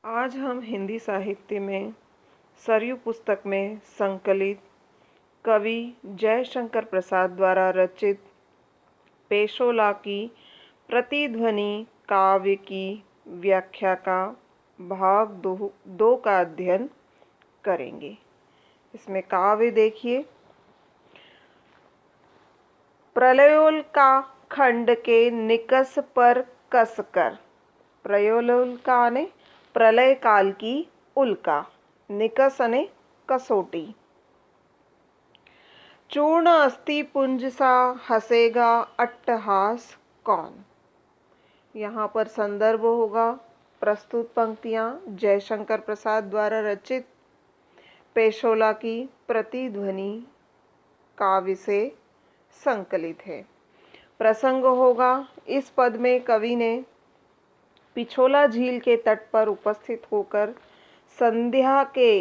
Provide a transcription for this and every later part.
आज हम हिंदी साहित्य में सरयू पुस्तक में संकलित कवि जयशंकर प्रसाद द्वारा रचित पेशोला की प्रतिध्वनि काव्य की व्याख्या का भाग दो का अध्ययन करेंगे। इसमें काव्य देखिए। प्रलयोल्का खंड के निकस पर कसकर। प्रलयोल्का ने प्रलय काल की उल्का, निकस ने कसौटी। चूर्ण अस्थि पुंज सा हंसेगा अट्टहास कौन। यहाँ पर संदर्भ होगा प्रस्तुत पंक्तियाँ जयशंकर प्रसाद द्वारा रचित पेशोला की प्रतिध्वनि काव्य से संकलित है। प्रसंग होगा, इस पद में कवि ने पिछोला झील के तट पर उपस्थित होकर संध्या के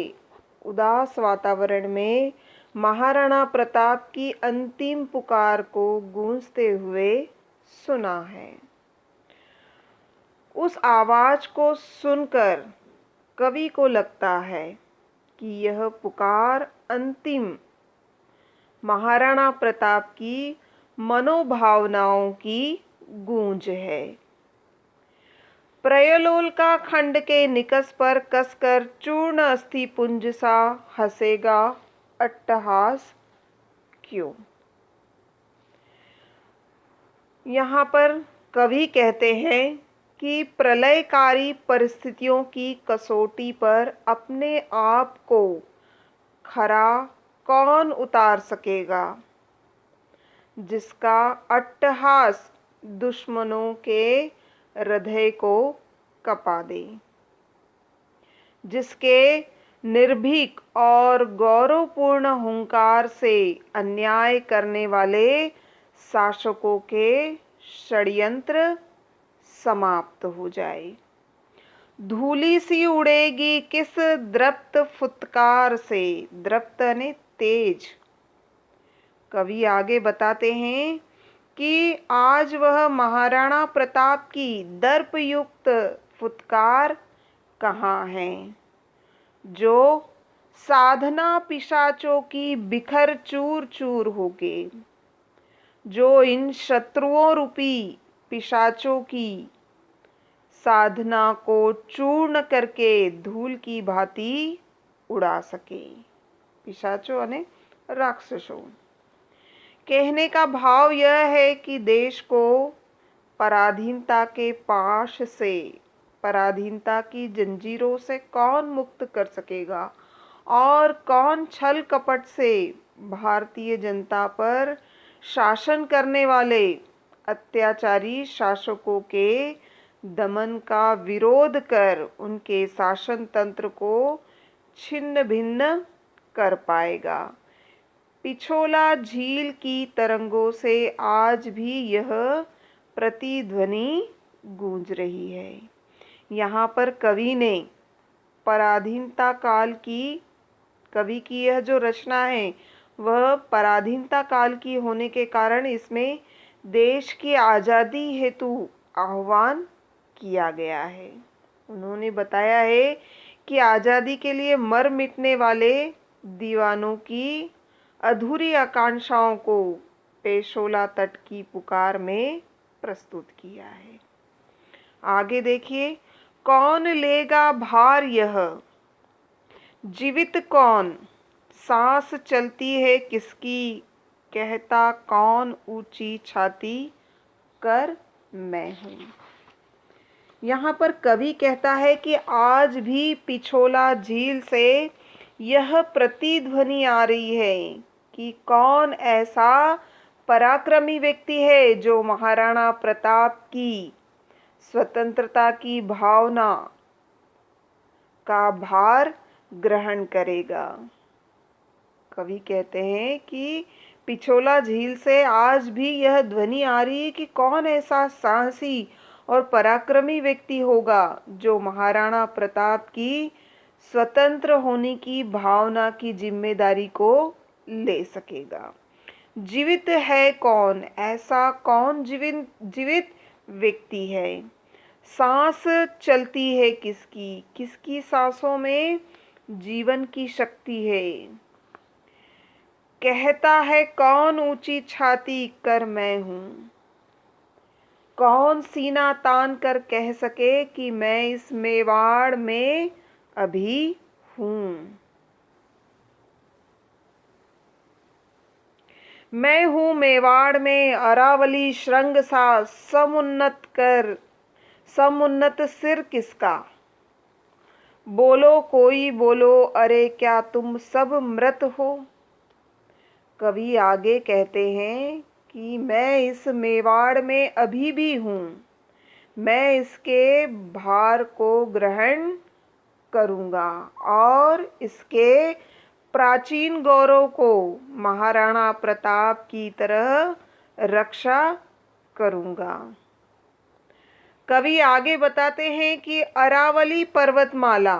उदास वातावरण में महाराणा प्रताप की अंतिम पुकार को गूंजते हुए सुना है। उस आवाज को सुनकर कवि को लगता है कि यह पुकार अंतिम महाराणा प्रताप की मनोभावनाओं की गूंज है। प्रलयोल्का खंड के निकस पर कसकर चूर्ण अस्थि पुंज सा हंसेगा अट्टहास क्यों। यहाँ पर कवि कहते हैं कि प्रलयकारी परिस्थितियों की कसौटी पर अपने आप को खरा कौन उतार सकेगा, जिसका अट्टहास दुश्मनों के हृदय को कपा दे, जिसके निर्भीक और गौरवपूर्ण हुंकार से अन्याय करने वाले शासकों के षड्यंत्र समाप्त हो जाए। धूली सी उड़ेगी किस दृप्त फुत्कार से। दृप्त ने तेज। कवि आगे बताते हैं कि आज वह महाराणा प्रताप की दर्पयुक्त फुत्कार कहाँ है, जो साधना पिशाचों की बिखर चूर चूर हो गए, जो इन शत्रुओं रूपी पिशाचों की साधना को चूर्ण करके धूल की भांति उड़ा सके। पिशाचों यानी राक्षसों। कहने का भाव यह है कि देश को पराधीनता के पाश से, पराधीनता की जंजीरों से कौन मुक्त कर सकेगा और कौन छल कपट से भारतीय जनता पर शासन करने वाले अत्याचारी शासकों के दमन का विरोध कर उनके शासन तंत्र को छिन्न भिन्न कर पाएगा। पिछोला झील की तरंगों से आज भी यह प्रतिध्वनि गूंज रही है। यहाँ पर कवि ने पराधीनता काल की, कवि की यह जो रचना है वह पराधीनता काल की होने के कारण इसमें देश की आज़ादी हेतु आह्वान किया गया है। उन्होंने बताया है कि आज़ादी के लिए मर मिटने वाले दीवानों की अधूरी आकांक्षाओं को पेशोला तट की पुकार में प्रस्तुत किया है। आगे देखिए। कौन लेगा भार यह, जीवित कौन, सांस चलती है किसकी, कहता कौन ऊंची छाती कर मैं हूँ। यहाँ पर कवि कहता है कि आज भी पिछोला झील से यह प्रतिध्वनि आ रही है कि कौन ऐसा पराक्रमी व्यक्ति है जो महाराणा प्रताप की स्वतंत्रता की भावना का भार ग्रहण करेगा। कवि कहते हैं कि पिछोला झील से आज भी यह ध्वनि आ रही है कि कौन ऐसा साहसी और पराक्रमी व्यक्ति होगा जो महाराणा प्रताप की स्वतंत्र होने की भावना की जिम्मेदारी को ले सकेगा। जीवित है कौन, ऐसा कौन जीवित व्यक्ति है सांस चलती है किसकी, किसकी सांसों में जीवन की शक्ति है। कहता है कौन ऊंची छाती कर मैं हूँ, कौन सीना तान कर कह सके कि मैं इस मेवाड़ में अभी हूँ। मैं हूँ मेवाड़ में अरावली श्रृंग सा, समुन्नत सिर किसका। बोलो कोई बोलो, अरे क्या तुम सब मृत हो। कवि आगे कहते हैं कि मैं इस मेवाड़ में अभी भी हूँ, मैं इसके भार को ग्रहण करूँगा और इसके प्राचीन गौरव को महाराणा प्रताप की तरह रक्षा करूँगा। कवि आगे बताते हैं कि अरावली पर्वतमाला,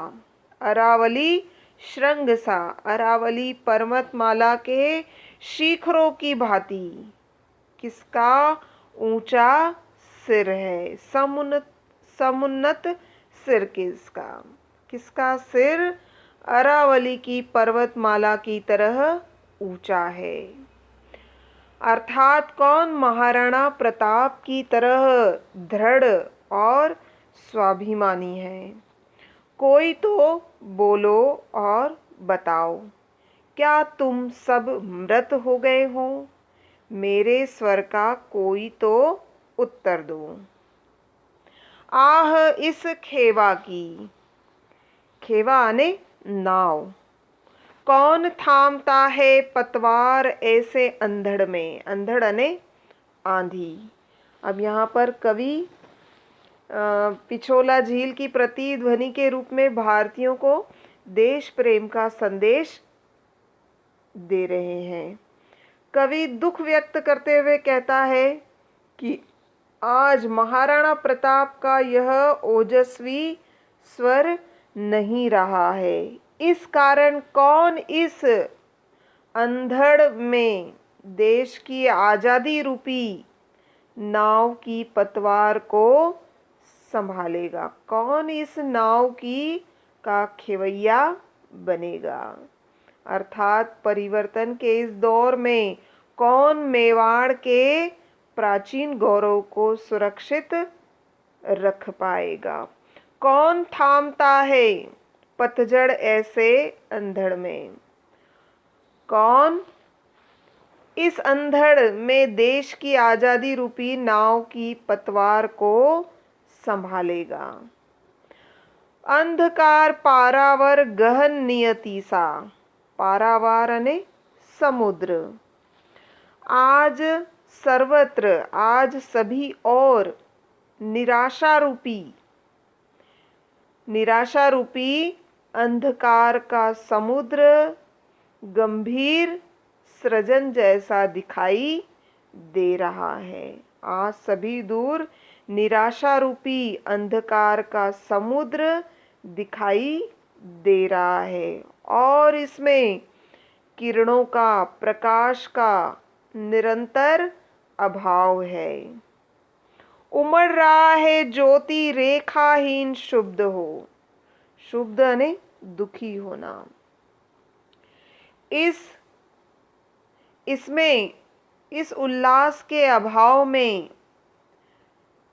अरावली श्रृंगसा, अरावली पर्वतमाला के शिखरों की भांति किसका ऊंचा सिर है। समुन्नत सिर किसका, किसका सिर अरावली की पर्वतमाला की तरह ऊंचा है। अर्थात कौन महाराणा प्रताप की तरह दृढ़ और स्वाभिमानी है। कोई तो बोलो और बताओ, क्या तुम सब मृत हो गए हो। मेरे स्वर का कोई तो उत्तर दो। आह इस खेवा की, खेवा आने नाव, कौन थामता है पतवार ऐसे अंधड़ में। अंधड़ अने आंधी। अब यहाँ पर कवि पिछोला झील की प्रतिध्वनि के रूप में भारतीयों को देश प्रेम का संदेश दे रहे हैं। कवि दुख व्यक्त करते हुए कहता है कि आज महाराणा प्रताप का यह ओजस्वी स्वर नहीं रहा है। इस कारण कौन इस अंधड़ में देश की आज़ादी रूपी नाव की पतवार को संभालेगा, कौन इस नाव की का खेवैया बनेगा। अर्थात परिवर्तन के इस दौर में कौन मेवाड़ के प्राचीन गौरव को सुरक्षित रख पाएगा। कौन थामता है पतझड़ ऐसे अंधड़ में, कौन इस अंधड़ में देश की आज़ादी रूपी नाव की पतवार को संभालेगा। अंधकार पारावर गहन नियति सा, पारावार अने समुद्र, आज सर्वत्र, आज सभी और निराशा रूपी अंधकार का समुद्र गंभीर सृजन जैसा दिखाई दे रहा है। आज सभी दूर निराशा रूपी अंधकार का समुद्र दिखाई दे रहा है और इसमें किरणों का, प्रकाश का निरंतर अभाव है। उमड़ रहा है ज्योति रेखाहीन शुद्ध हो, शुद्ध यानी दुखी होना। इसमें इस उल्लास के अभाव में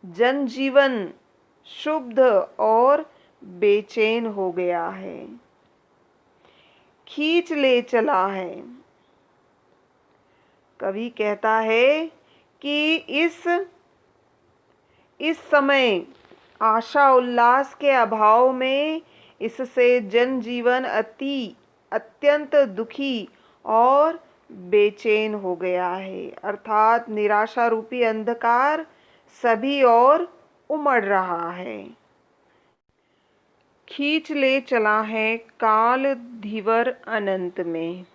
जनजीवन शुद्ध और बेचैन हो गया है, खींच ले चला है। कवि कहता है कि इस समय आशा उल्लास के अभाव में इससे जनजीवन अत्यंत दुखी और बेचैन हो गया है। अर्थात निराशा रूपी अंधकार सभी और उमड़ रहा है, खींच ले चला है काल धीवर अनंत में।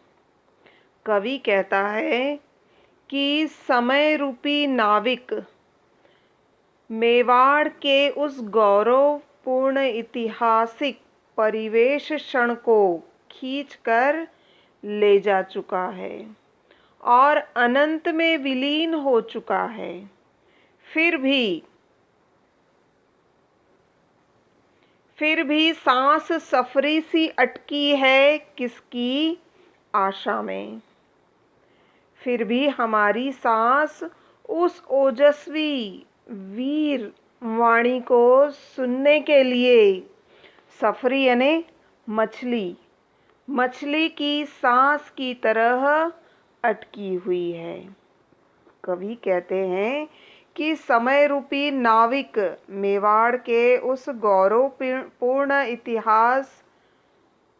कवि कहता है कि समय रूपी नाविक मेवाड़ के उस गौरवपूर्ण ऐतिहासिक परिवेश क्षण को खींचकर ले जा चुका है और अनंत में विलीन हो चुका है। फिर भी फिर भी सांस सफरी सी अटकी है किसकी आशा में। फिर भी हमारी सांस उस ओजस्वी वीर वाणी को सुनने के लिए सफरी यानी मछली मछली की सांस की तरह अटकी हुई है। कवि कहते हैं कि समय रूपी नाविक मेवाड़ के उस गौरवपूर्ण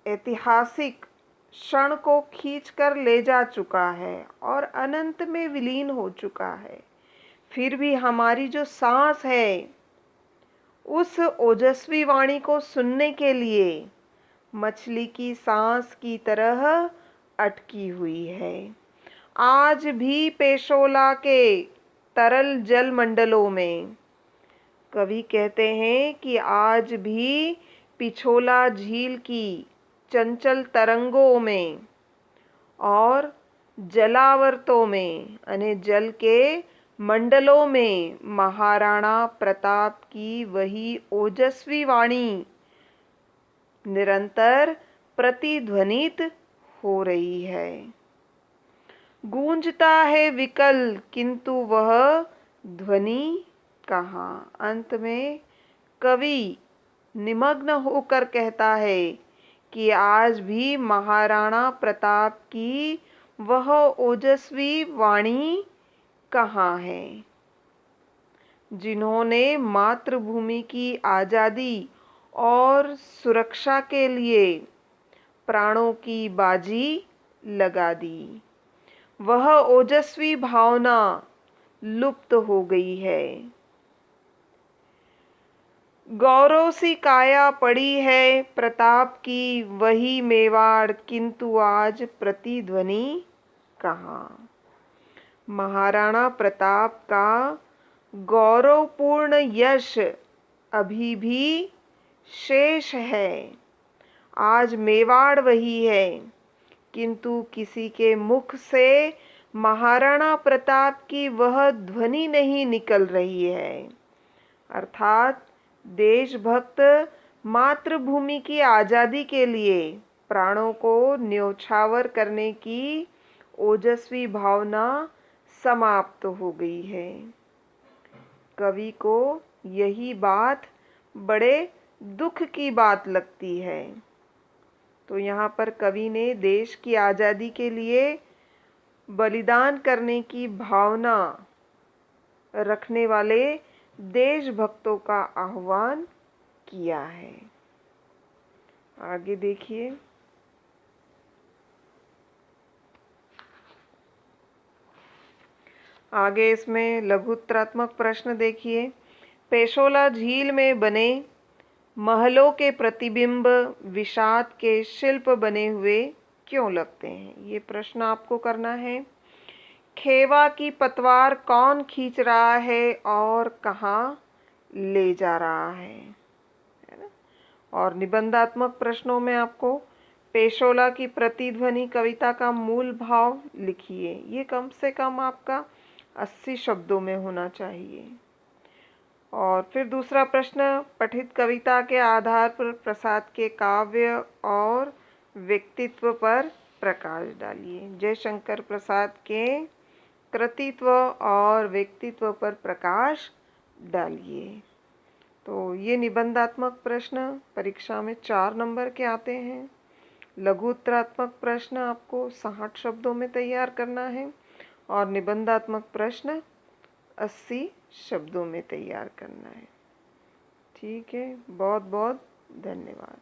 ऐतिहासिक क्षण को खींचकर ले जा चुका है और अनंत में विलीन हो चुका है। फिर भी हमारी जो सांस है उस ओजस्वी वाणी को सुनने के लिए मछली की सांस की तरह अटकी हुई है। आज भी पेशोला के तरल जल मंडलों में कवि कहते हैं कि आज भी पिछोला झील की चंचल तरंगों में और जलावर्तों में यानी जल के मंडलों में महाराणा प्रताप की वही ओजस्वी वाणी निरंतर प्रतिध्वनित हो रही है। गूंजता है विकल किंतु वह ध्वनि कहाँ। अंत में कवि निमग्न होकर कहता है कि आज भी महाराणा प्रताप की वह ओजस्वी वाणी कहाँ है, जिन्होंने मातृभूमि की आज़ादी और सुरक्षा के लिए प्राणों की बाजी लगा दी। वह ओजस्वी भावना लुप्त हो गई है। गौरव सी काया पड़ी है प्रताप की वही मेवाड़ किंतु आज प्रतिध्वनि कहाँ। महाराणा प्रताप का गौरवपूर्ण यश अभी भी शेष है। आज मेवाड़ वही है किंतु किसी के मुख से महाराणा प्रताप की वह ध्वनि नहीं निकल रही है। अर्थात देशभक्त मातृभूमि की आज़ादी के लिए प्राणों को न्योछावर करने की ओजस्वी भावना समाप्त हो गई है। कवि को यही बात बड़े दुख की बात लगती है। तो यहाँ पर कवि ने देश की आज़ादी के लिए बलिदान करने की भावना रखने वाले देशभक्तों का आह्वान किया है। आगे देखिए, आगे इसमें लघुत्तरात्मक प्रश्न देखिए। पेशोला झील में बने महलों के प्रतिबिंब विषाद के शिल्प बने हुए क्यों लगते हैं, ये प्रश्न आपको करना है। खेवा की पतवार कौन खींच रहा है और कहाँ ले जा रहा है ना। और निबंधात्मक प्रश्नों में आपको पेशोला की प्रतिध्वनि कविता का मूल भाव लिखिए। ये कम से कम आपका 80 शब्दों में होना चाहिए। और फिर दूसरा प्रश्न, पठित कविता के आधार पर प्रसाद के काव्य और व्यक्तित्व पर प्रकाश डालिए। जयशंकर प्रसाद के कृतित्व और व्यक्तित्व पर प्रकाश डालिए। तो ये निबंधात्मक प्रश्न परीक्षा में 4 नंबर के आते हैं। लघुत्तरात्मक प्रश्न आपको 60 शब्दों में तैयार करना है और निबंधात्मक प्रश्न 80 शब्दों में तैयार करना है। ठीक है, बहुत बहुत धन्यवाद।